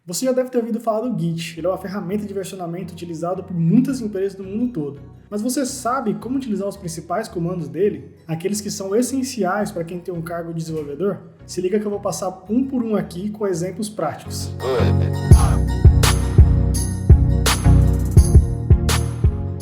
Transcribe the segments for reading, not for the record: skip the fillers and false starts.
Você já deve ter ouvido falar do Git. Ele é uma ferramenta de versionamento utilizada por muitas empresas do mundo todo. Mas você sabe como utilizar os principais comandos dele? Aqueles que são essenciais para quem tem um cargo de desenvolvedor? Se liga que eu vou passar um por um aqui com exemplos práticos.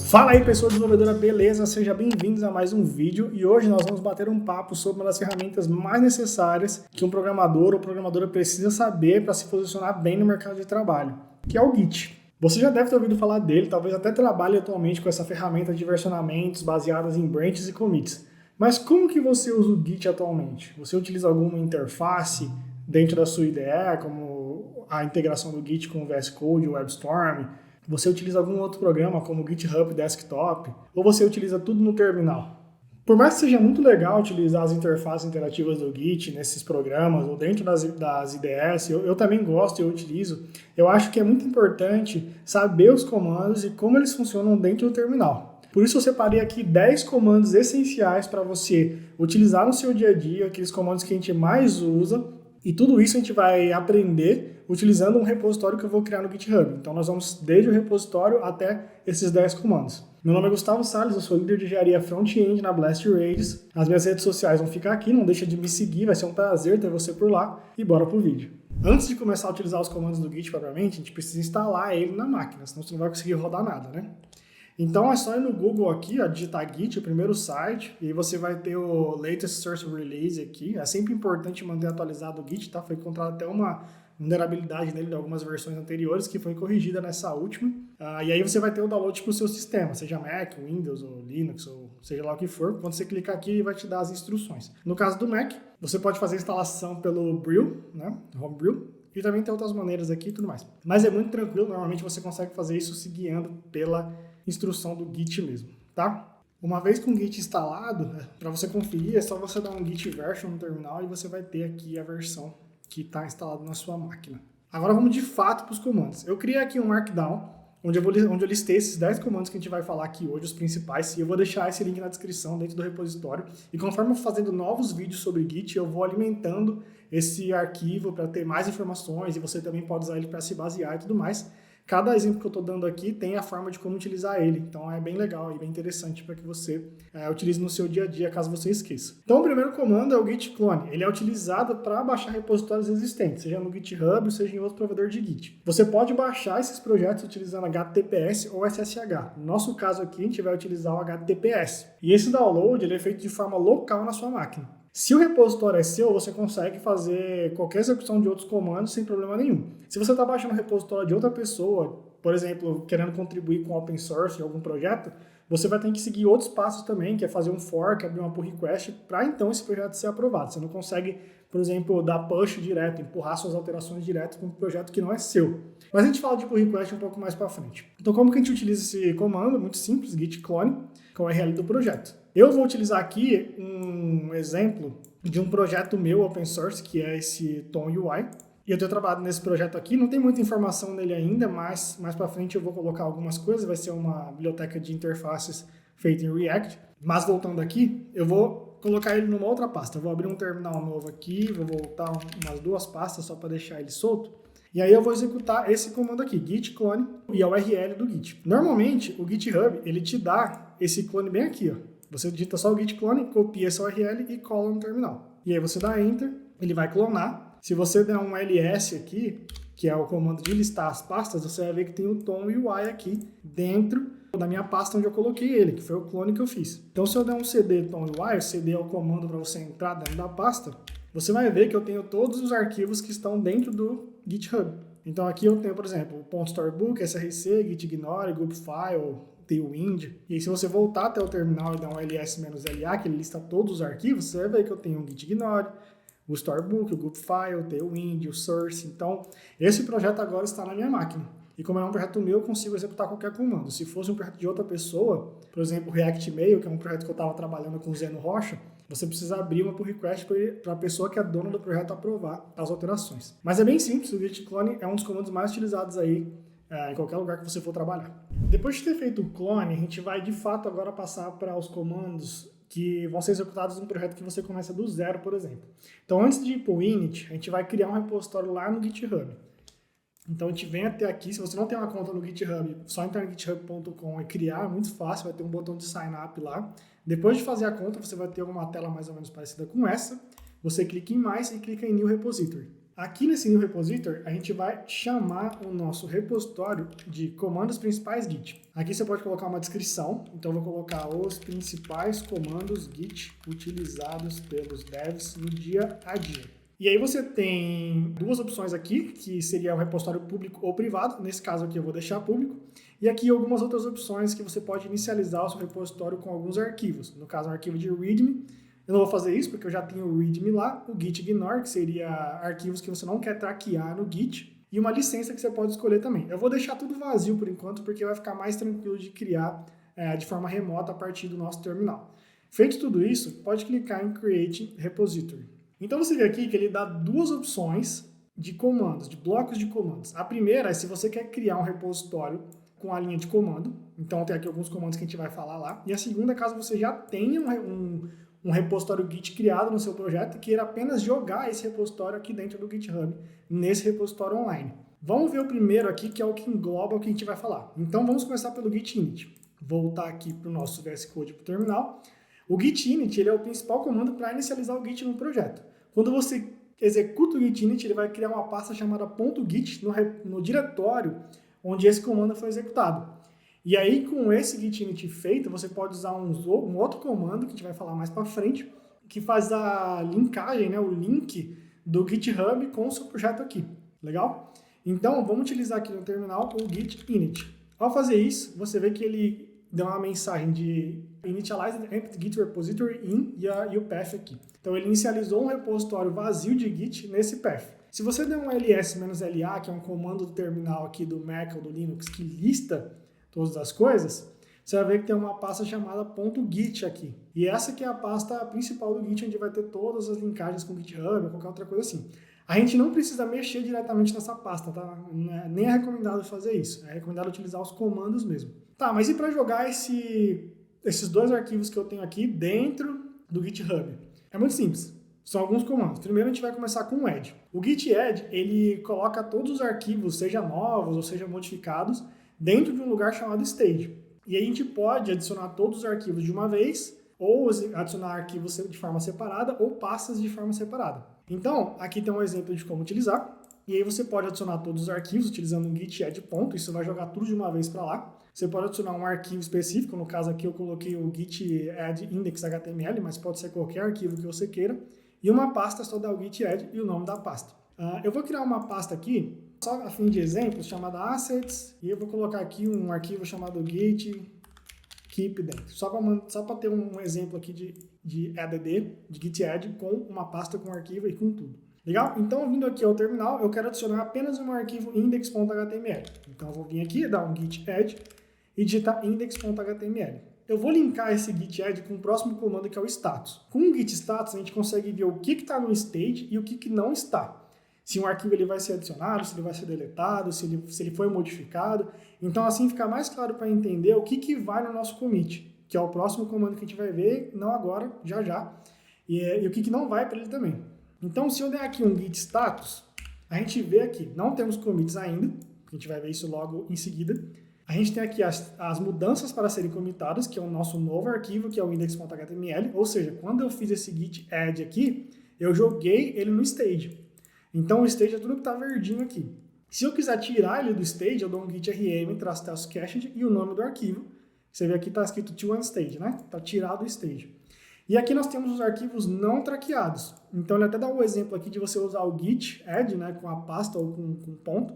Fala aí, pessoa desenvolvedora, beleza? Seja bem-vindos a mais um vídeo e hoje nós vamos bater um papo sobre uma das ferramentas mais necessárias que um programador ou programadora precisa saber para se posicionar bem no mercado de trabalho, que é o Git. Você já deve ter ouvido falar dele, talvez até trabalhe atualmente com essa ferramenta de versionamentos baseadas em branches e commits. Mas como que você usa o Git atualmente? Você utiliza alguma interface dentro da sua IDE, como a integração do Git com o VS Code, o WebStorm? Você utiliza algum outro programa como o GitHub Desktop? Ou você utiliza tudo no terminal? Por mais que seja muito legal utilizar as interfaces interativas do Git nesses programas ou dentro das IDEs, eu também gosto e eu utilizo, eu acho que é muito importante saber os comandos e como eles funcionam dentro do terminal. Por isso eu separei aqui 10 comandos essenciais para você utilizar no seu dia a dia, aqueles comandos que a gente mais usa, e tudo isso a gente vai aprender utilizando um repositório que eu vou criar no GitHub. Então nós vamos desde o repositório até esses 10 comandos. Meu nome é Gustavo Salles, eu sou líder de engenharia front-end na Blast Radius. As minhas redes sociais vão ficar aqui, não deixa de me seguir, vai ser um prazer ter você por lá e bora pro vídeo. Antes de começar a utilizar os comandos do Git propriamente, a gente precisa instalar ele na máquina, senão você não vai conseguir rodar nada, né? Então é só ir no Google aqui, ó, digitar Git, o primeiro site, e aí você vai ter o Latest Source Release aqui. É sempre importante manter atualizado o Git, tá? Foi encontrada até uma vulnerabilidade nele de algumas versões anteriores que foi corrigida nessa última. E aí você vai ter o download para o seu sistema, seja Mac, Windows ou Linux, ou seja lá o que for. Quando você clicar aqui, ele vai te dar as instruções. No caso do Mac, você pode fazer a instalação pelo Brew, né? Homebrew. E também tem outras maneiras aqui e tudo mais. Mas é muito tranquilo, normalmente você consegue fazer isso se guiando pela instrução do Git mesmo, tá? Uma vez com o Git instalado, para você conferir, é só você dar um git version no terminal e você vai ter aqui a versão que está instalada na sua máquina. Agora vamos de fato para os comandos. Eu criei aqui um Markdown, onde eu listei esses 10 comandos que a gente vai falar aqui hoje, os principais, e eu vou deixar esse link na descrição dentro do repositório. E conforme eu for fazendo novos vídeos sobre Git, eu vou alimentando esse arquivo para ter mais informações e você também pode usar ele para se basear e tudo mais. Cada exemplo que eu estou dando aqui tem a forma de como utilizar ele, então é bem legal e bem interessante para que você utilize no seu dia a dia, caso você esqueça. Então o primeiro comando é o git clone. Ele é utilizado para baixar repositórios existentes, seja no GitHub, seja em outro provedor de Git. Você pode baixar esses projetos utilizando HTTPS ou SSH. No nosso caso aqui, a gente vai utilizar o HTTPS. E esse download ele é feito de forma local na sua máquina. Se o repositório é seu, você consegue fazer qualquer execução de outros comandos sem problema nenhum. Se você está baixando o repositório de outra pessoa, por exemplo, querendo contribuir com open source em algum projeto, você vai ter que seguir outros passos também, que é fazer um fork, abrir uma pull request, para então esse projeto ser aprovado. Você não consegue, por exemplo, dar push direto, empurrar suas alterações direto para um projeto que não é seu. Mas a gente fala de pull request um pouco mais para frente. Então como que a gente utiliza esse comando? Muito simples, git clone, com o URL do projeto. Eu vou utilizar aqui um exemplo de um projeto meu open source, que é esse Tom UI. E eu tenho trabalhado nesse projeto aqui, não tem muita informação nele ainda, mas mais para frente eu vou colocar algumas coisas, vai ser uma biblioteca de interfaces feita em React. Mas voltando aqui, eu vou colocar ele numa outra pasta. Eu vou abrir um terminal novo aqui, vou voltar umas duas pastas só para deixar ele solto. E aí eu vou executar esse comando aqui, git clone e a URL do Git. Normalmente, o GitHub, ele te dá esse clone bem aqui, ó. Você digita só o git clone, copia essa URL e cola no terminal. E aí você dá Enter, ele vai clonar. Se você der um ls aqui, que é o comando de listar as pastas, você vai ver que tem o Tom UI aqui dentro da minha pasta onde eu coloquei ele, que foi o clone que eu fiz. Então se eu der um cd Tom UI, cd é o comando para você entrar dentro da pasta, você vai ver que eu tenho todos os arquivos que estão dentro do GitHub. Então aqui eu tenho, por exemplo, o .storybook, src, gitignore, groupfile, tailwind. E aí se você voltar até o terminal e dar um ls-la, que ele lista todos os arquivos, você vai ver que eu tenho o gitignore, o storybook, o groupfile, o tailwind, o source. Então esse projeto agora está na minha máquina. E como é um projeto meu, eu consigo executar qualquer comando. Se fosse um projeto de outra pessoa, por exemplo, o React Mail, que é um projeto que eu estava trabalhando com o Zeno Rocha, você precisa abrir uma pull request para a pessoa que é dona do projeto aprovar as alterações. Mas é bem simples, o git clone é um dos comandos mais utilizados aí em qualquer lugar que você for trabalhar. Depois de ter feito o clone, a gente vai de fato agora passar para os comandos que vão ser executados num projeto que você começa do zero, por exemplo. Então antes de ir para o init, a gente vai criar um repositório lá no GitHub. Então a gente vem até aqui, se você não tem uma conta no GitHub, só entrar em github.com e criar, é muito fácil, vai ter um botão de sign up lá. Depois de fazer a conta, você vai ter uma tela mais ou menos parecida com essa. Você clica em mais e clica em New Repository. Aqui nesse New Repository, a gente vai chamar o nosso repositório de comandos principais Git. Aqui você pode colocar uma descrição, então eu vou colocar os principais comandos Git utilizados pelos devs no dia a dia. E aí você tem duas opções aqui, que seria o repositório público ou privado. Nesse caso aqui eu vou deixar público. E aqui algumas outras opções que você pode inicializar o seu repositório com alguns arquivos. No caso, um arquivo de README. Eu não vou fazer isso porque eu já tenho o README lá. O Git Ignore, que seria arquivos que você não quer traquear no Git. E uma licença que você pode escolher também. Eu vou deixar tudo vazio por enquanto, porque vai ficar mais tranquilo de criar de forma remota a partir do nosso terminal. Feito tudo isso, pode clicar em Create Repository. Então você vê aqui que ele dá duas opções de comandos, de blocos de comandos. A primeira é se você quer criar um repositório com a linha de comando. Então tem aqui alguns comandos que a gente vai falar lá. E a segunda é caso você já tenha um repositório Git criado no seu projeto e queira apenas jogar esse repositório aqui dentro do GitHub, nesse repositório online. Vamos ver o primeiro aqui, que é o que engloba o que a gente vai falar. Então vamos começar pelo Git init. Voltar aqui para o nosso VS Code para o terminal. O Git init ele é o principal comando para inicializar o Git no projeto. Quando você executa o Git init, ele vai criar uma pasta chamada .git no diretório onde esse comando foi executado. E aí, com esse Git init feito, você pode usar um outro comando, que a gente vai falar mais para frente, que faz a linkagem, né, o link do GitHub com o seu projeto aqui. Legal? Então, vamos utilizar aqui no terminal o Git init. Ao fazer isso, você vê que ele deu uma mensagem de initialize the empty Git repository in e o path aqui. Então ele inicializou um repositório vazio de Git nesse path. Se você der um ls-la, que é um comando do terminal aqui do Mac ou do Linux que lista todas as coisas, você vai ver que tem uma pasta chamada .git aqui. E essa que é a pasta principal do Git, onde vai ter todas as linkagens com GitHub ou qualquer outra coisa assim. A gente não precisa mexer diretamente nessa pasta, tá? Nem é recomendado fazer isso. É recomendado utilizar os comandos mesmo. Tá, mas e para jogar esses dois arquivos que eu tenho aqui dentro do GitHub? É muito simples. São alguns comandos. Primeiro a gente vai começar com o add. O git add, ele coloca todos os arquivos, seja novos ou seja modificados, dentro de um lugar chamado stage. E aí a gente pode adicionar todos os arquivos de uma vez, ou adicionar arquivos de forma separada, ou pastas de forma separada. Então, aqui tem um exemplo de como utilizar. E aí você pode adicionar todos os arquivos utilizando um git add ponto, isso vai jogar tudo de uma vez para lá. Você pode adicionar um arquivo específico, no caso aqui eu coloquei o git add index.html, mas pode ser qualquer arquivo que você queira. E uma pasta só dá o git add e o nome da pasta. Eu vou criar uma pasta aqui, só a fim de exemplos, chamada assets, e eu vou colocar aqui um arquivo chamado git keep dentro. Só para ter um exemplo aqui de add, de git add, com uma pasta com arquivo e com tudo. Legal? Então, vindo aqui ao terminal, eu quero adicionar apenas um arquivo index.html. Então, eu vou vir aqui, dar um git add e digitar index.html. Eu vou linkar esse git add com o próximo comando, que é o status. Com o git status, a gente consegue ver o que está no stage e o que não está. Se um arquivo ele vai ser adicionado, se ele vai ser deletado, se ele foi modificado. Então, assim fica mais claro para entender o que vai no nosso commit, que é o próximo comando que a gente vai ver, não agora, já. E o que não vai para ele também. Então, se eu der aqui um git status, a gente vê aqui, não temos commits ainda, a gente vai ver isso logo em seguida. A gente tem aqui as mudanças para serem commitadas, que é o nosso novo arquivo, que é o index.html, ou seja, quando eu fiz esse git add aqui, eu joguei ele no stage. Então, o stage é tudo que está verdinho aqui. Se eu quiser tirar ele do stage, eu dou um git rm -cached e o nome do arquivo. Você vê aqui está escrito to unstage, né? Está tirado do stage. E aqui nós temos os arquivos não traqueados. Então, ele até dá um exemplo aqui de você usar o git add, né, com a pasta ou com ponto,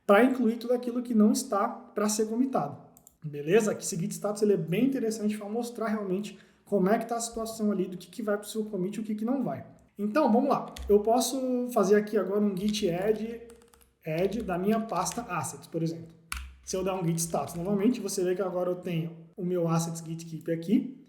para incluir tudo aquilo que não está para ser comitado. Beleza? Aqui esse git status ele é bem interessante para mostrar realmente como é que está a situação ali do que vai para o seu commit e o que não vai. Então, vamos lá. Eu posso fazer aqui agora um git add da minha pasta assets, por exemplo. Se eu der um git status novamente, você vê que agora eu tenho o meu assets git keep aqui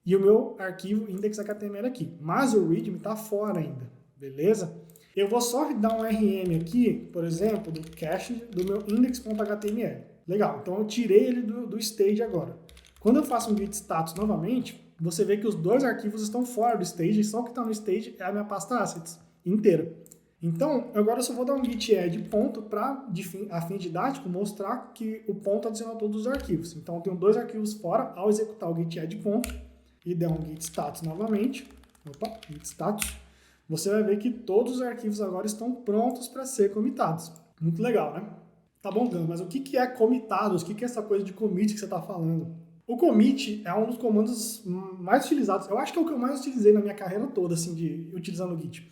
e o meu arquivo index.html aqui. Mas o readme está fora ainda, beleza? Eu vou só dar um rm aqui, por exemplo, do cache do meu index.html. Legal, então eu tirei ele do stage agora. Quando eu faço um git status novamente, você vê que os dois arquivos estão fora do stage, e só o que está no stage é a minha pasta assets inteira. Então, agora eu só vou dar um git add ponto para, a fim didático, mostrar que o ponto adiciona todos os arquivos. Então, eu tenho 2 arquivos fora. Ao executar o git add ponto e der um git status novamente, git status, você vai ver que todos os arquivos agora estão prontos para ser comitados. Muito legal, né? Tá bom, Dan, mas o que é comitados? O que é essa coisa de commit que você está falando? O commit é um dos comandos mais utilizados. Eu acho que é o que eu mais utilizei na minha carreira toda, assim, utilizando o Git.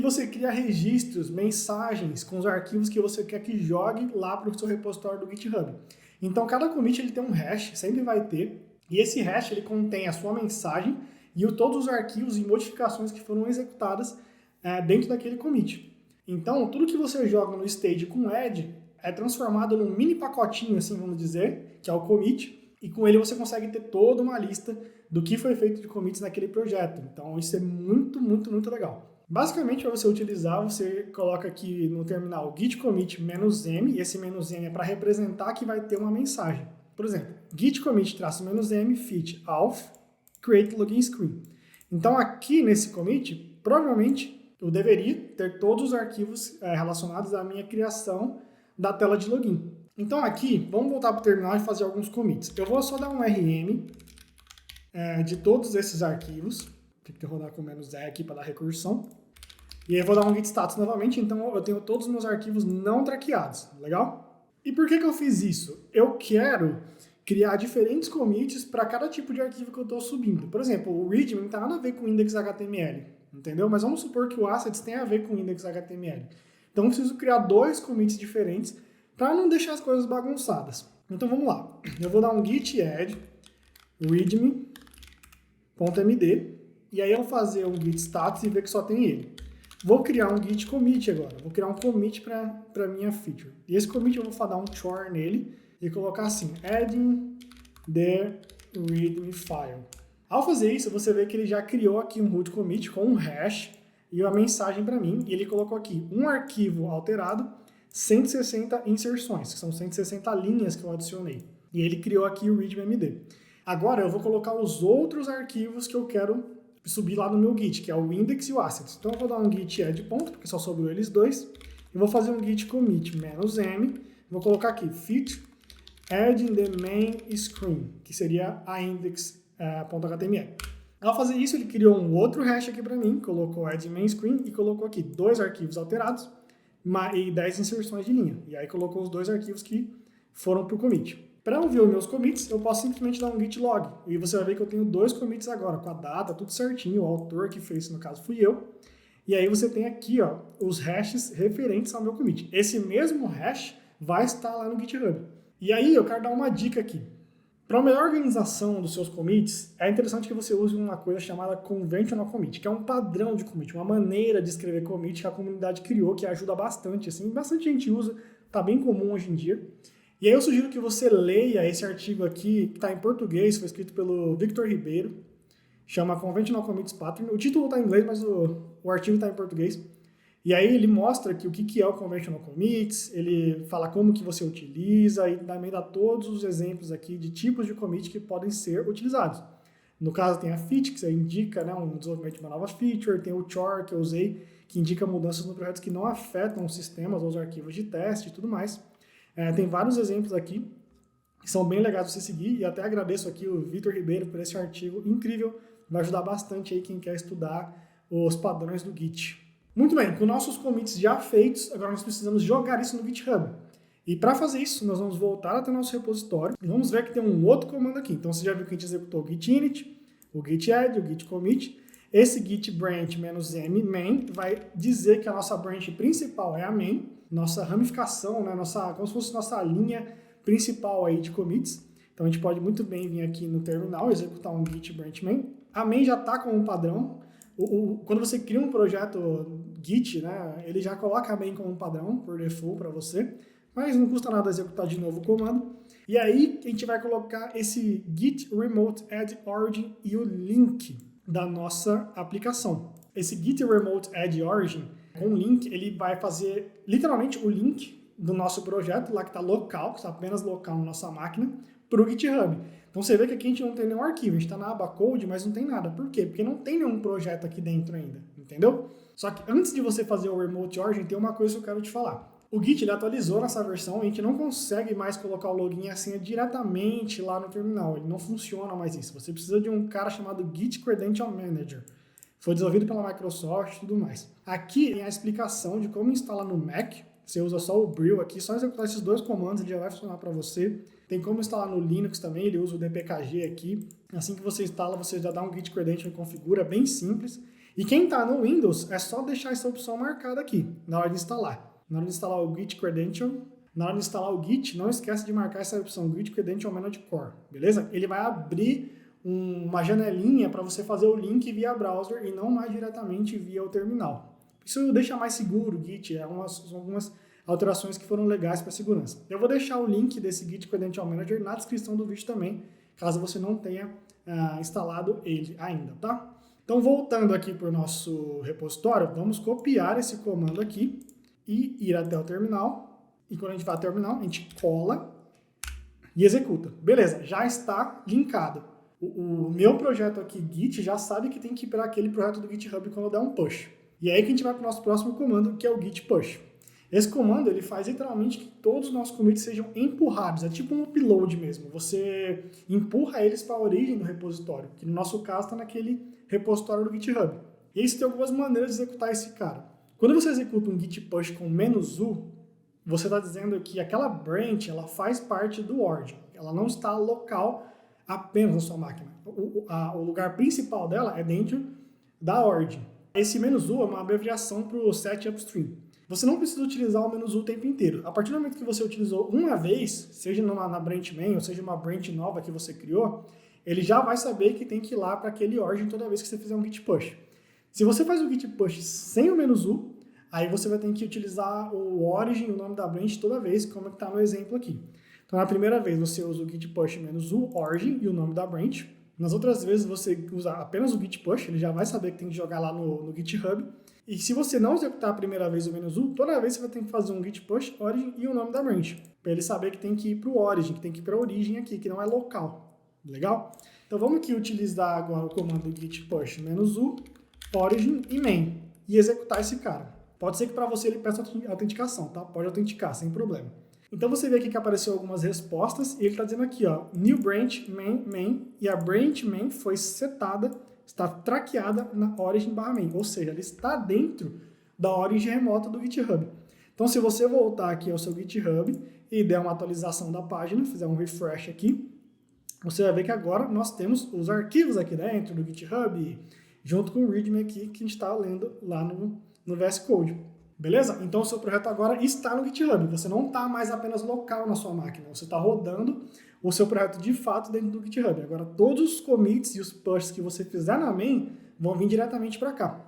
Você cria registros, mensagens com os arquivos que você quer que jogue lá para o seu repositório do GitHub. Então, cada commit ele tem um hash, sempre vai ter, e esse hash ele contém a sua mensagem e todos os arquivos e modificações que foram executadas dentro daquele commit. Então, tudo que você joga no stage com add é transformado num mini pacotinho, assim, vamos dizer, que é o commit, e com ele você consegue ter toda uma lista do que foi feito de commits naquele projeto. Então, isso é muito, muito, muito legal. Basicamente, para você utilizar, você coloca aqui no terminal git commit "-m", e esse "-m" é para representar que vai ter uma mensagem. Por exemplo, git commit "-m fit auth create login screen". Então, aqui nesse commit, provavelmente eu deveria ter todos os arquivos relacionados à minha criação da tela de login. Então aqui, vamos voltar para o terminal e fazer alguns commits. Eu vou só dar um rm de todos esses arquivos. Tem que rodar com "-r" aqui para dar recursão. E aí eu vou dar um git status novamente, então eu tenho todos os meus arquivos não traqueados. Legal? E por que eu fiz isso? Eu quero criar diferentes commits para cada tipo de arquivo que eu estou subindo. Por exemplo, o readme não tem nada a ver com index.html, entendeu? Mas vamos supor que o assets tem a ver com index.html. Então eu preciso criar 2 commits diferentes para não deixar as coisas bagunçadas. Então vamos lá. Eu vou dar um git add readme.md e aí eu vou fazer um git status e ver que só tem ele. Vou criar um git commit agora. Vou criar um commit para minha feature. E esse commit eu vou dar um chore nele e colocar assim, adding the readme file. Ao fazer isso, você vê que ele já criou aqui um root commit com um hash e uma mensagem para mim. E ele colocou aqui um arquivo alterado, 160 inserções, que são 160 linhas que eu adicionei. E ele criou aqui o readme.md. Agora eu vou colocar os outros arquivos que eu quero subir lá no meu Git, que é o index e o assets. Então eu vou dar um git add ponto, porque só sobrou eles dois. E vou fazer um git commit "-m. Vou colocar aqui fit add in the main screen, que seria a index.html. Ao fazer isso, ele criou um outro hash aqui para mim, colocou add main screen e colocou aqui 2 arquivos alterados e 10 inserções de linha. E aí colocou os 2 arquivos que foram para o commit. Para eu ver os meus commits, eu posso simplesmente dar um git log. E você vai ver que eu tenho 2 commits agora, com a data, tudo certinho. O autor que fez isso, no caso, fui eu. E aí você tem aqui os hashes referentes ao meu commit. Esse mesmo hash vai estar lá no GitHub. E aí eu quero dar uma dica aqui. Para uma melhor organização dos seus commits, é interessante que você use uma coisa chamada conventional commit, que é um padrão de commit, uma maneira de escrever commit que a comunidade criou, que ajuda bastante, assim, bastante gente usa, está bem comum hoje em dia. E aí eu sugiro que você leia esse artigo aqui, que está em português, foi escrito pelo Victor Ribeiro, chama Conventional Commits Pattern. O título está em inglês, mas o artigo está em português. E aí ele mostra que o que é o Conventional Commits, ele fala como que você utiliza e também dá todos os exemplos aqui de tipos de commit que podem ser utilizados. No caso tem a fit, que você indica um desenvolvimento de uma nova feature, tem o chore que eu usei, que indica mudanças no projeto que não afetam os sistemas ou os arquivos de teste e tudo mais. Tem vários exemplos aqui que são bem legais de você seguir e até agradeço aqui o Victor Ribeiro por esse artigo incrível, vai ajudar bastante aí quem quer estudar os padrões do Git. Muito bem, com nossos commits já feitos, agora nós precisamos jogar isso no GitHub. E para fazer isso, nós vamos voltar até o nosso repositório e vamos ver que tem um outro comando aqui. Então você já viu que a gente executou o git init, o git add, o git commit. Esse git branch "-m main vai dizer que a nossa branch principal é a main, nossa ramificação, como se fosse nossa linha principal aí de commits. Então a gente pode muito bem vir aqui no terminal, executar um git branch main. A main já está como um padrão. Quando você cria um projeto Git, ele já coloca a main como um padrão, por default, para você, mas não custa nada executar de novo o comando. E aí a gente vai colocar esse git remote add origin e o link da nossa aplicação. Esse git remote add origin, com o link, ele vai fazer literalmente o link do nosso projeto, lá que está local, que está apenas local na nossa máquina, para o GitHub. Então você vê que aqui a gente não tem nenhum arquivo, a gente está na aba code, mas não tem nada. Por quê? Porque não tem nenhum projeto aqui dentro ainda, entendeu? Só que antes de você fazer o Remote Origin, tem uma coisa que eu quero te falar. O Git ele atualizou nessa versão e a gente não consegue mais colocar o login e a senha diretamente lá no terminal. Ele não funciona mais isso. Você precisa de um cara chamado Git Credential Manager. Foi desenvolvido pela Microsoft e tudo mais. Aqui tem a explicação de como instalar no Mac. Você usa só o Brill aqui, só executar esses dois comandos, ele já vai funcionar para você. Tem como instalar no Linux também, ele usa o dpkg aqui. Assim que você instala, você já dá um Git Credential e configura, bem simples. E quem está no Windows, é só deixar essa opção marcada aqui, na hora de instalar. Na hora de instalar o Git Credential, na hora de instalar o Git, não esquece de marcar essa opção Git Credential Managed Core, beleza? Ele vai abrir uma janelinha para você fazer o link via browser e não mais diretamente via o terminal. Isso deixa mais seguro o Git, algumas alterações que foram legais para a segurança. Eu vou deixar o link desse Git Credential Manager na descrição do vídeo também, caso você não tenha instalado ele ainda, tá? Então, voltando aqui para o nosso repositório, vamos copiar esse comando aqui e ir até o terminal. E quando a gente vai até o terminal, a gente cola e executa. Beleza, já está linkado. O meu projeto aqui, Git, já sabe que tem que ir para aquele projeto do GitHub quando der um push. E aí que a gente vai para o nosso próximo comando, que é o git push. Esse comando ele faz literalmente que todos os nossos commits sejam empurrados. É tipo um upload mesmo. Você empurra eles para a origem do repositório, que no nosso caso está naquele repositório do GitHub. E aí você tem algumas maneiras de executar esse cara. Quando você executa um git push com "-u", você está dizendo que aquela branch ela faz parte do origin. Ela não está local apenas na sua máquina. O lugar principal dela é dentro da origin. Esse "-u" é uma abreviação para o set upstream. Você não precisa utilizar o "-u" o tempo inteiro. A partir do momento que você utilizou uma vez, seja na branch main ou seja uma branch nova que você criou, ele já vai saber que tem que ir lá para aquele origin toda vez que você fizer um git push. Se você faz o git push sem o "-u", aí você vai ter que utilizar o origin, o nome da branch toda vez, como está no exemplo aqui. Então, na primeira vez você usa o git push "-u", origin e o nome da branch. Nas outras vezes você usa apenas o git push, ele já vai saber que tem que jogar lá no GitHub. E se você não executar a primeira vez o "-u", toda vez você vai ter que fazer um git push, origin e o nome da branch, para ele saber que tem que ir para o origin, que tem que ir para a origem aqui, que não é local. Legal? Então vamos aqui utilizar agora o comando git push "-u", origin e main, e executar esse cara. Pode ser que para você ele peça autenticação, tá? Pode autenticar, sem problema. Então você vê aqui que apareceu algumas respostas, e ele está dizendo aqui, ó, new branch main, e a branch main foi setada, está traqueada na origin/main, ou seja, ela está dentro da origem remota do GitHub. Então se você voltar aqui ao seu GitHub e der uma atualização da página, fizer um refresh aqui, você vai ver que agora nós temos os arquivos aqui dentro do GitHub, junto com o README aqui que a gente está lendo lá no VS Code. Beleza? Então o seu projeto agora está no GitHub. Você não está mais apenas local na sua máquina. Você está rodando o seu projeto de fato dentro do GitHub. Agora todos os commits e os pushes que você fizer na main vão vir diretamente para cá.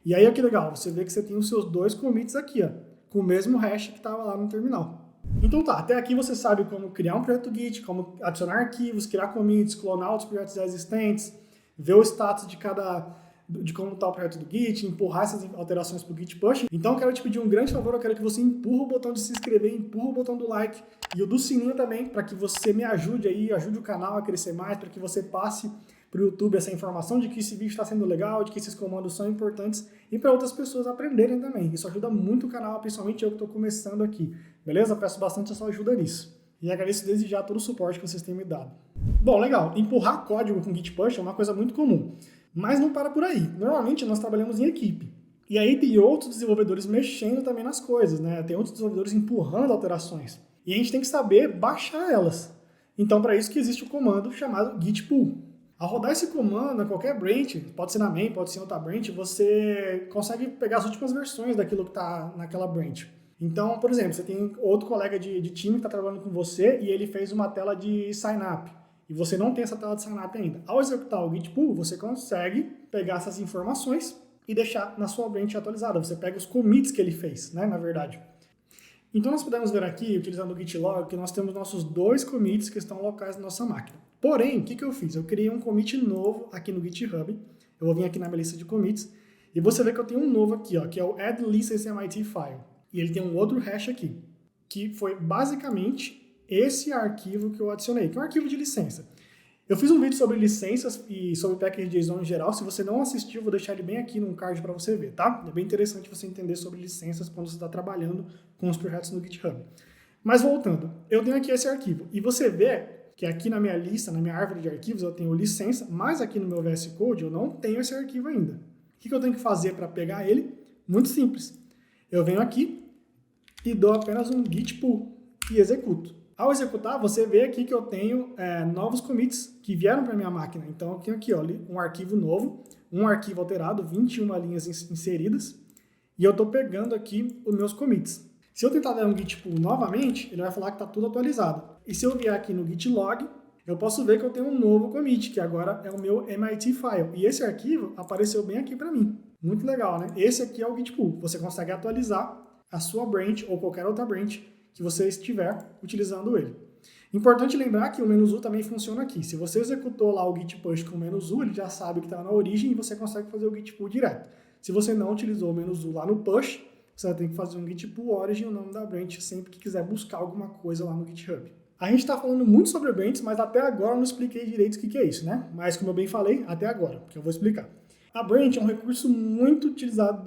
E aí, ó, que legal. Você vê que você tem os seus dois commits aqui, ó, com o mesmo hash que estava lá no terminal. Então tá, até aqui você sabe como criar um projeto Git, como adicionar arquivos, criar commits, clonar outros projetos já existentes, ver o status de como está o projeto do Git, empurrar essas alterações para o Git Push. Então eu quero te pedir um grande favor, eu quero que você empurra o botão de se inscrever, empurra o botão do like e o do sininho também, para que você me ajude aí, ajude o canal a crescer mais, para que você passe para o YouTube essa informação de que esse vídeo está sendo legal, de que esses comandos são importantes e para outras pessoas aprenderem também. Isso ajuda muito o canal, principalmente eu que estou começando aqui, beleza? Peço bastante a sua ajuda nisso. E agradeço desde já todo o suporte que vocês têm me dado. Bom, legal. Empurrar código com Git Push é uma coisa muito comum. Mas não para por aí. Normalmente nós trabalhamos em equipe. E aí tem outros desenvolvedores mexendo também nas coisas, né? Tem outros desenvolvedores empurrando alterações. E a gente tem que saber baixar elas. Então, para isso que existe o comando chamado git pull. Ao rodar esse comando, qualquer branch, pode ser na main, pode ser em outra branch, você consegue pegar as últimas versões daquilo que está naquela branch. Então, por exemplo, você tem outro colega de time que está trabalhando com você e ele fez uma tela de sign-up. E você não tem essa tela de sign-up ainda. Ao executar o git pull, você consegue pegar essas informações e deixar na sua branch atualizada. Você pega os commits que ele fez, né, na verdade. Então nós podemos ver aqui, utilizando o git log, que nós temos nossos dois commits que estão locais na nossa máquina. Porém, o que eu fiz? Eu criei um commit novo aqui no GitHub. Eu vou vir aqui na minha lista de commits e você vê que eu tenho um novo aqui, ó, que é o add license MIT file. E ele tem um outro hash aqui, que foi basicamente esse arquivo que eu adicionei, que é um arquivo de licença. Eu fiz um vídeo sobre licenças e sobre package JSON em geral. Se você não assistiu, vou deixar ele bem aqui num card para você ver, tá? É bem interessante você entender sobre licenças quando você está trabalhando com os projetos no GitHub. Mas voltando, eu tenho aqui esse arquivo. E você vê que aqui na minha lista, na minha árvore de arquivos, eu tenho licença, mas aqui no meu VS Code eu não tenho esse arquivo ainda. O que eu tenho que fazer para pegar ele? Muito simples. Eu venho aqui e dou apenas um git pull e executo. Ao executar, você vê aqui que eu tenho novos commits que vieram para minha máquina. Então, eu tenho aqui ó, um arquivo novo, um arquivo alterado, 21 linhas inseridas, e eu estou pegando aqui os meus commits. Se eu tentar dar um git pull novamente, ele vai falar que está tudo atualizado. E se eu vier aqui no git log, eu posso ver que eu tenho um novo commit, que agora é o meu MIT file. E esse arquivo apareceu bem aqui para mim. Muito legal, né? Esse aqui é o git pull. Você consegue atualizar a sua branch ou qualquer outra branch que você estiver utilizando ele. Importante lembrar que o "-u" também funciona aqui. Se você executou lá o git push com o "-u", ele já sabe que está na origem e você consegue fazer o git pull direto. Se você não utilizou o "-u" lá no push, você vai ter que fazer um git pull origin, o nome da branch, sempre que quiser buscar alguma coisa lá no GitHub. A gente está falando muito sobre branches, mas até agora eu não expliquei direito o que é isso, né? Mas como eu bem falei, até agora, que eu vou explicar. A branch é um recurso muito utilizado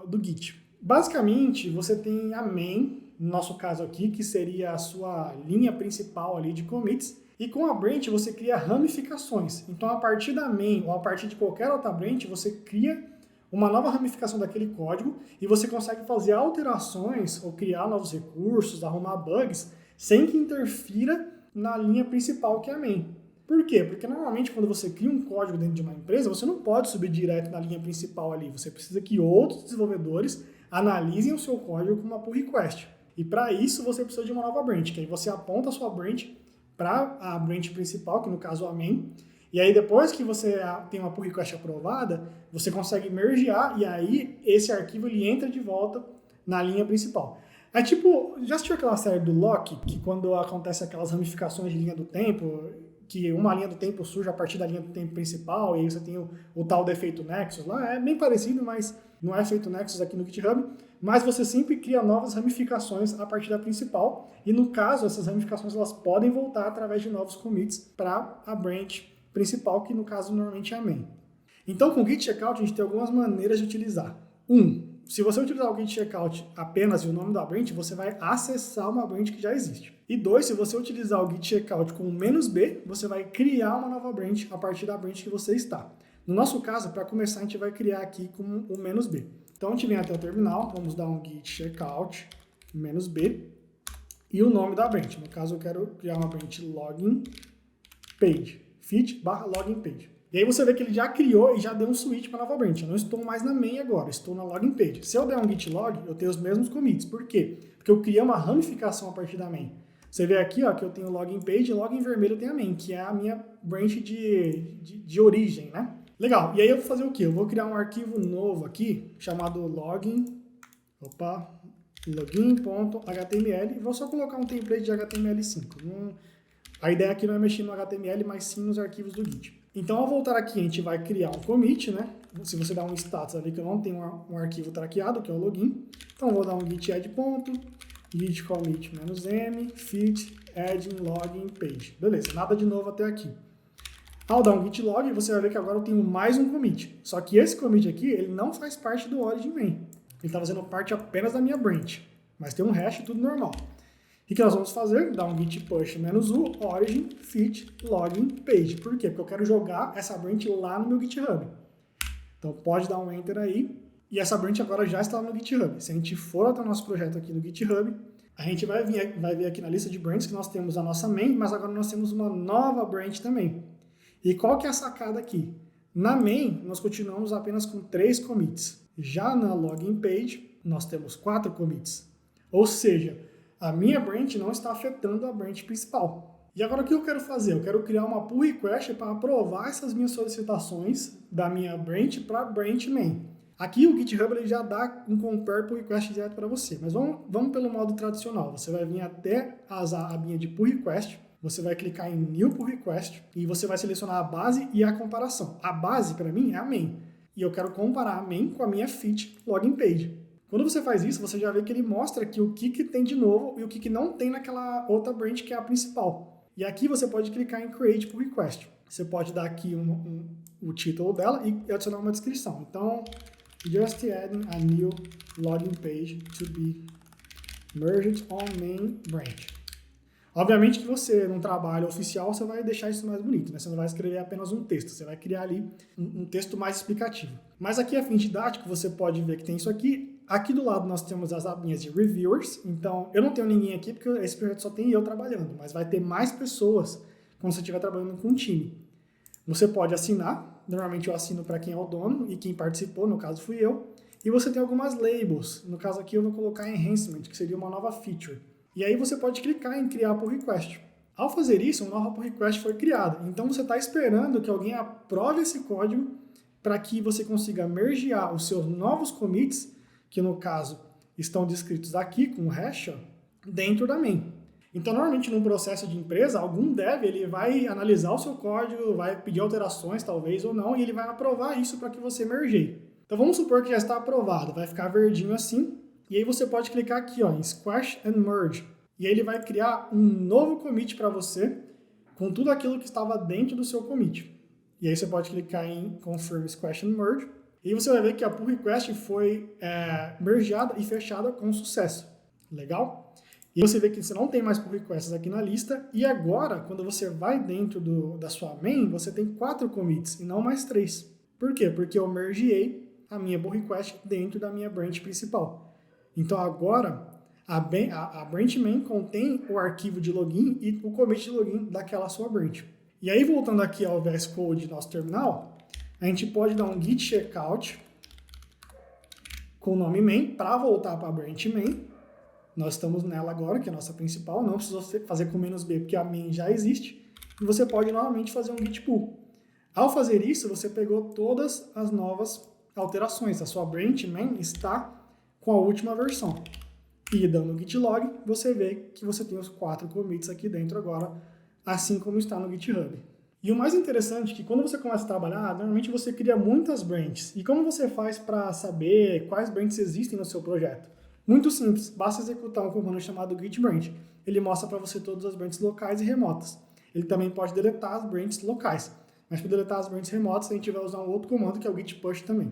do Git. Basicamente, você tem a main, no nosso caso aqui, que seria a sua linha principal ali de commits, e com a branch você cria ramificações. Então, a partir da main ou a partir de qualquer outra branch, você cria uma nova ramificação daquele código e você consegue fazer alterações ou criar novos recursos, arrumar bugs, sem que interfira na linha principal, que é a main. Por quê? Porque normalmente quando você cria um código dentro de uma empresa, você não pode subir direto na linha principal ali. Você precisa que outros desenvolvedores analisem o seu código com uma pull request. E para isso você precisa de uma nova branch, que aí você aponta a sua branch para a branch principal, que no caso é a main, e aí depois que você tem uma pull request aprovada, você consegue mergear e aí esse arquivo ele entra de volta na linha principal. É tipo, já assistiu aquela série do Loki, que quando acontece aquelas ramificações de linha do tempo, que uma linha do tempo surge a partir da linha do tempo principal, e aí você tem o tal do efeito Nexus lá, é bem parecido, mas não é efeito Nexus aqui no GitHub, mas você sempre cria novas ramificações a partir da principal, e no caso, essas ramificações elas podem voltar através de novos commits para a branch principal, que no caso normalmente é a main. Então, com o Git Checkout, a gente tem algumas maneiras de utilizar. Se você utilizar o Git Checkout apenas e o nome da branch, você vai acessar uma branch que já existe. E 2, se você utilizar o Git Checkout com "-b", você vai criar uma nova branch a partir da branch que você está. No nosso caso, para começar, a gente vai criar aqui com o "-b". Então, a gente vem até o terminal, vamos dar um Git Checkout "-b" e o nome da branch. No caso, eu quero criar uma branch login page, fit/login page. E aí você vê que ele já criou e já deu um switch para a nova branch. Eu não estou mais na main agora, estou na login page. Se eu der um git log, eu tenho os mesmos commits. Por quê? Porque eu criei uma ramificação a partir da main. Você vê aqui ó, que eu tenho login page e logo em vermelho eu tenho a main, que é a minha branch de origem, né? Legal, e aí eu vou fazer o quê? Eu vou criar um arquivo novo aqui, chamado login.html, e vou só colocar um template de HTML5. A ideia aqui não é mexer no HTML, mas sim nos arquivos do Git. Então, ao voltar aqui, a gente vai criar um commit, né? Se você dá um status ali que eu não tenho um arquivo traqueado, que é o login. Então, eu vou dar um git add ponto, git commit -m, fit add login page. Beleza, nada de novo até aqui. Ao dar um git log, você vai ver que agora eu tenho mais um commit. Só que esse commit aqui, ele não faz parte do origin main. Ele está fazendo parte apenas da minha branch. Mas tem um hash, tudo normal. O que nós vamos fazer? Dar um git push -u, origin, fit, login, page. Por quê? Porque eu quero jogar essa branch lá no meu GitHub. Então pode dar um enter aí. E essa branch agora já está no GitHub. Se a gente for até o nosso projeto aqui no GitHub, a gente vai ver aqui na lista de branches que nós temos a nossa main, mas agora nós temos uma nova branch também. E qual que é a sacada aqui? Na main, nós continuamos apenas com 3 commits. Já na login page, nós temos 4 commits. Ou seja, a minha branch não está afetando a branch principal. E agora o que eu quero fazer? Eu quero criar uma pull request para aprovar essas minhas solicitações da minha branch para a branch main. Aqui o GitHub ele já dá um compare pull request direto para você, mas vamos pelo modo tradicional. Você vai vir até a abinha de pull request, você vai clicar em New Pull Request e você vai selecionar a base e a comparação. A base para mim é a main e eu quero comparar a main com a minha fit login page. Quando você faz isso, você já vê que ele mostra aqui o que tem de novo e o que não tem naquela outra branch que é a principal. E aqui você pode clicar em Create Pull Request. Você pode dar aqui o título dela e adicionar uma descrição. Então, just adding a new login page to be merged on main branch. Obviamente que você, num trabalho oficial, você vai deixar isso mais bonito, né? Você não vai escrever apenas um texto, você vai criar ali um texto mais explicativo. Mas aqui, a fim didático, você pode ver que tem isso aqui. Aqui do lado nós temos as abinhas de Reviewers, então eu não tenho ninguém aqui porque esse projeto só tem eu trabalhando, mas vai ter mais pessoas quando você estiver trabalhando com um time. Você pode assinar, normalmente eu assino para quem é o dono e quem participou, no caso fui eu, e você tem algumas labels, no caso aqui eu vou colocar Enhancement, que seria uma nova feature. E aí você pode clicar em criar pull request. Ao fazer isso, uma nova pull request foi criada. Então você está esperando que alguém aprove esse código para que você consiga mergear os seus novos commits, que no caso estão descritos aqui com o hash, dentro da main. Então normalmente num processo de empresa, algum dev ele vai analisar o seu código, vai pedir alterações talvez ou não, e ele vai aprovar isso para que você mergeie. Então vamos supor que já está aprovado, vai ficar verdinho assim. E aí você pode clicar aqui em Squash and Merge. E aí ele vai criar um novo commit para você com tudo aquilo que estava dentro do seu commit. E aí você pode clicar em Confirm Squash and Merge. E você vai ver que a pull request foi mergeada e fechada com sucesso. Legal? E você vê que você não tem mais pull requests aqui na lista. E agora, quando você vai dentro da sua main, você tem 4 commits e não mais 3. Por quê? Porque eu mergeei a minha pull request dentro da minha branch principal. Então agora, a branch main contém o arquivo de login e o commit de login daquela sua branch. E aí, voltando aqui ao VS Code do nosso terminal, a gente pode dar um git checkout com o nome main para voltar para a branch main. Nós estamos nela agora, que é a nossa principal, não precisou fazer com "-b", porque a main já existe. E você pode novamente fazer um git pull. Ao fazer isso, você pegou todas as novas alterações. A sua branch main está com a última versão. E dando git log, você vê que você tem os 4 commits aqui dentro agora, assim como está no GitHub. E o mais interessante é que quando você começa a trabalhar, normalmente você cria muitas branches. E como você faz para saber quais branches existem no seu projeto? Muito simples, basta executar um comando chamado git branch. Ele mostra para você todas as branches locais e remotas. Ele também pode deletar as branches locais. Mas para deletar as branches remotas, a gente vai usar um outro comando que é o git push também.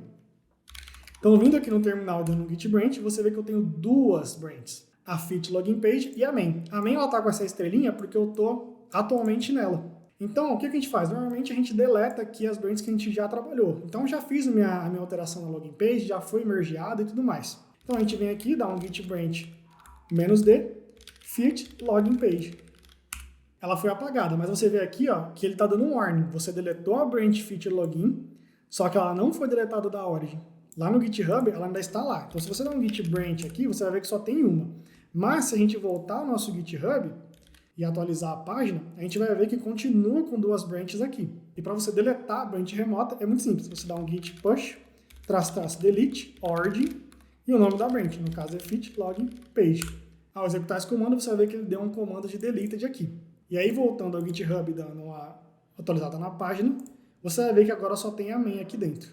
Então, vindo aqui no terminal e dando um git branch, você vê que eu tenho 2 branches. A fit login page e a main. A main está com essa estrelinha porque eu estou atualmente nela. Então, o que a gente faz? Normalmente a gente deleta aqui as branches que a gente já trabalhou. Então, já fiz a minha alteração na login page, já foi mergeada e tudo mais. Então, a gente vem aqui, dá um git branch -d, fit login page. Ela foi apagada, mas você vê aqui que ele está dando um warning. Você deletou a branch fit login, só que ela não foi deletada da origin. Lá no GitHub, ela ainda está lá. Então, se você der um git branch aqui, você vai ver que só tem uma. Mas, se a gente voltar ao nosso GitHub e atualizar a página, a gente vai ver que continua com 2 branches aqui. E para você deletar a branch remota, é muito simples. Você dá um git push, -- delete, origin, e o nome da branch, no caso é fit login page. Ao executar esse comando, você vai ver que ele deu um comando de deleted aqui. E aí, voltando ao GitHub, dando uma atualizada na página, você vai ver que agora só tem a main aqui dentro.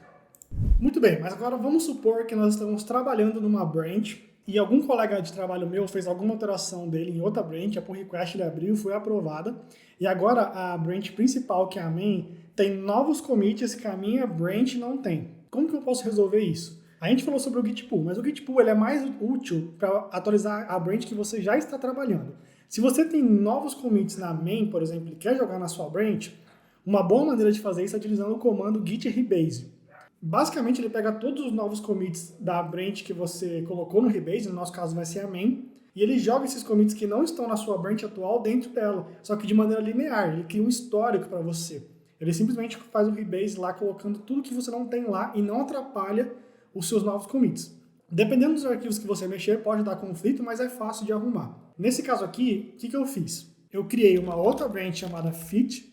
Muito bem, mas agora vamos supor que nós estamos trabalhando numa branch e algum colega de trabalho meu fez alguma alteração dele em outra branch, a pull request ele abriu, foi aprovada, e agora a branch principal, que é a main, tem novos commits que a minha branch não tem. Como que eu posso resolver isso? A gente falou sobre o git pull, mas o git pull ele é mais útil para atualizar a branch que você já está trabalhando. Se você tem novos commits na main, por exemplo, e quer jogar na sua branch, uma boa maneira de fazer isso é utilizando o comando git rebase. Basicamente, ele pega todos os novos commits da branch que você colocou no rebase, no nosso caso vai ser a main, e ele joga esses commits que não estão na sua branch atual dentro dela, só que de maneira linear, ele cria um histórico para você. Ele simplesmente faz o rebase lá, colocando tudo que você não tem lá e não atrapalha os seus novos commits. Dependendo dos arquivos que você mexer, pode dar conflito, mas é fácil de arrumar. Nesse caso aqui, o que eu fiz? Eu criei uma outra branch chamada fit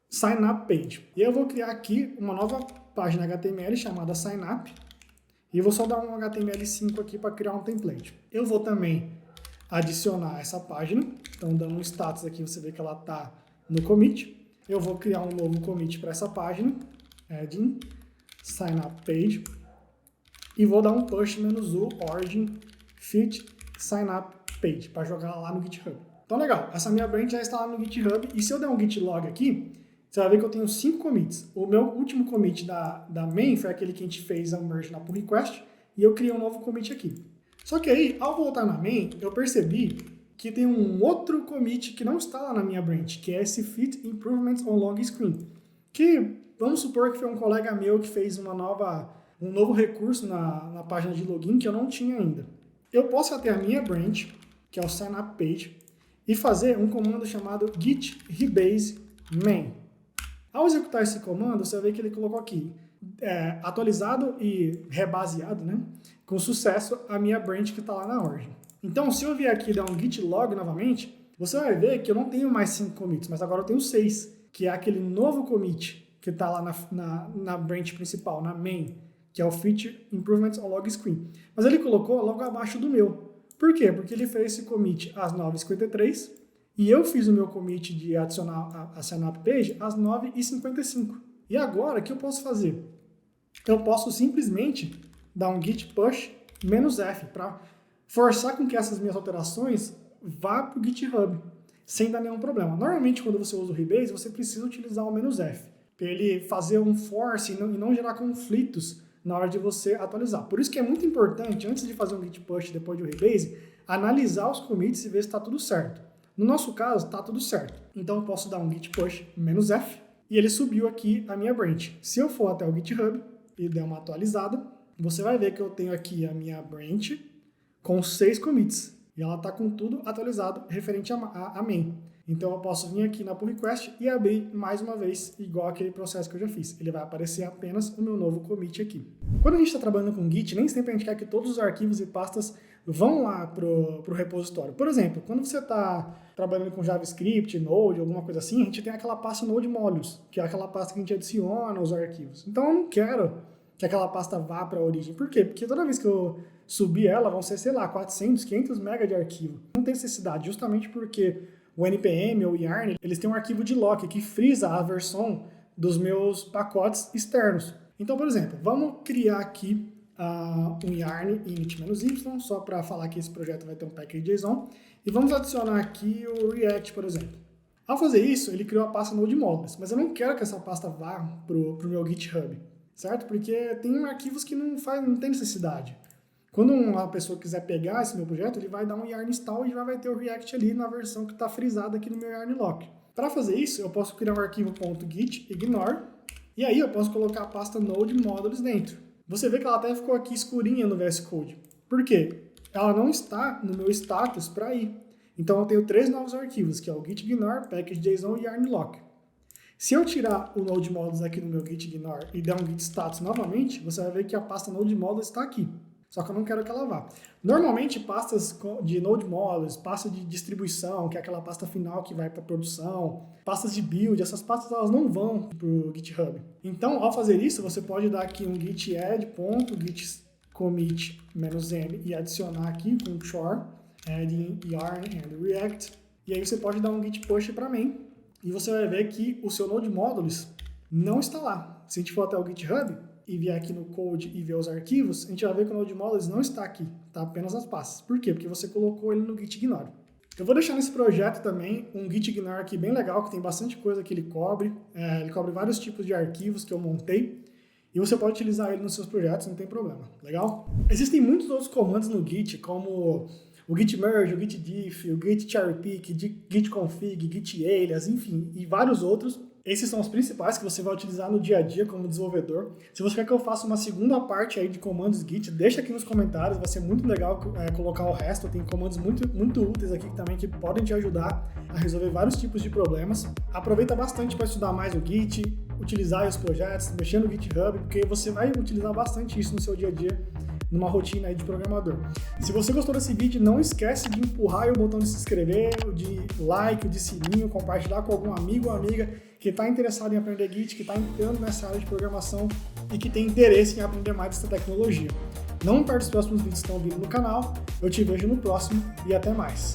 sign up page. E eu vou criar aqui uma nova página HTML chamada signup, e eu vou só dar um HTML5 aqui para criar um template. Eu vou também adicionar essa página, então dando um status aqui, você vê que ela está no commit. Eu vou criar um novo commit para essa página, adding signup page, e vou dar um push -u origin fit signup page, para jogar lá no GitHub. Então, legal, essa minha branch já está lá no GitHub, e se eu der um git log aqui, você vai ver que eu tenho 5 commits. O meu último commit da main foi aquele que a gente fez a merge na pull request, e eu criei um novo commit aqui. Só que aí, ao voltar na main, eu percebi que tem um outro commit que não está lá na minha branch, que é esse fit improvements on log screen, que vamos supor que foi um colega meu que fez um novo recurso na página de login que eu não tinha ainda. Eu posso ir até a minha branch, que é o sign up page, e fazer um comando chamado git rebase main. Ao executar esse comando, você vai ver que ele colocou aqui atualizado e rebaseado, né, com sucesso a minha branch que está lá na origin. Então, se eu vier aqui e dar um git log novamente, você vai ver que eu não tenho mais 5 commits, mas agora eu tenho 6, que é aquele novo commit que está lá na branch principal, na main, que é o Feature Improvements on Log Screen. Mas ele colocou logo abaixo do meu. Por quê? Porque ele fez esse commit às 9h53 e eu fiz o meu commit de adicionar a sign up page às 9h55. E agora, o que eu posso fazer? Eu posso simplesmente dar um git push -f para forçar com que essas minhas alterações vá para o GitHub, sem dar nenhum problema. Normalmente, quando você usa o Rebase, você precisa utilizar o -f, para ele fazer um force e não gerar conflitos na hora de você atualizar. Por isso que é muito importante, antes de fazer um git push depois do Rebase, analisar os commits e ver se está tudo certo. No nosso caso, está tudo certo. Então, eu posso dar um git push -f e ele subiu aqui a minha branch. Se eu for até o GitHub e der uma atualizada, você vai ver que eu tenho aqui a minha branch com 6 commits. E ela está com tudo atualizado referente a main. Então eu posso vir aqui na pull request e abrir mais uma vez, igual aquele processo que eu já fiz. Ele vai aparecer apenas o meu novo commit aqui. Quando a gente está trabalhando com Git, nem sempre a gente quer que todos os arquivos e pastas vão lá para o repositório. Por exemplo, quando você está trabalhando com JavaScript, Node, alguma coisa assim, a gente tem aquela pasta Node Modules, que é aquela pasta que a gente adiciona os arquivos. Então eu não quero que aquela pasta vá para a origem. Por quê? Porque toda vez que eu subir ela, vão ser, sei lá, 400, 500 MB de arquivo. Não tem necessidade, justamente porque o NPM ou o Yarn, eles têm um arquivo de lock que frisa a versão dos meus pacotes externos. Então, por exemplo, vamos criar aqui um Yarn init-y, só para falar que esse projeto vai ter um package.json, e vamos adicionar aqui o React, por exemplo. Ao fazer isso, ele criou a pasta Node Modules, mas eu não quero que essa pasta vá para o meu GitHub, certo? Porque tem arquivos que não tem necessidade. Quando uma pessoa quiser pegar esse meu projeto, ele vai dar um yarn install e já vai ter o React ali na versão que está frisada aqui no meu yarn lock. Para fazer isso, eu posso criar um arquivo .git ignore e aí eu posso colocar a pasta Node Modules dentro. Você vê que ela até ficou aqui escurinha no VS Code. Por quê? Ela não está no meu status para ir. Então eu tenho 3 novos arquivos, que é o git ignore, package.json e yarn lock. Se eu tirar o Node Modules aqui no meu git ignore e der um git status novamente, você vai ver que a pasta Node Modules está aqui. Só que eu não quero que ela vá. Normalmente, pastas de Node Modules, pasta de distribuição, que é aquela pasta final que vai para produção, pastas de build, essas pastas elas não vão para o GitHub. Então, ao fazer isso, você pode dar aqui um git add.git commit -m e adicionar aqui com chore, adding yarn and react. E aí você pode dar um git push para main e você vai ver que o seu Node Modules não está lá. Se a gente for até o GitHub e vier aqui no code e ver os arquivos, a gente vai ver que o Node Modules não está aqui, está apenas as pastas. Por quê? Porque você colocou ele no git ignore. Eu vou deixar nesse projeto também um git ignore aqui bem legal, que tem bastante coisa que ele cobre. Ele cobre vários tipos de arquivos que eu montei, e você pode utilizar ele nos seus projetos, não tem problema. Legal? Existem muitos outros comandos no Git, como o git merge, o git diff, o git cherry pick, git config, git alias, enfim, e vários outros. Esses são os principais que você vai utilizar no dia a dia como desenvolvedor. Se você quer que eu faça uma segunda parte aí de comandos Git, deixa aqui nos comentários, vai ser muito legal colocar o resto. Tem comandos muito úteis aqui também que podem te ajudar a resolver vários tipos de problemas. Aproveita bastante para estudar mais o Git, utilizar os projetos, mexer no GitHub, porque você vai utilizar bastante isso no seu dia a dia, numa rotina aí de programador. Se você gostou desse vídeo, não esquece de empurrar aí o botão de se inscrever, de like, de sininho, compartilhar com algum amigo ou amiga que está interessado em aprender Git, que está entrando nessa área de programação e que tem interesse em aprender mais dessa tecnologia. Não perde os próximos vídeos que estão vindo no canal. Eu te vejo no próximo e até mais.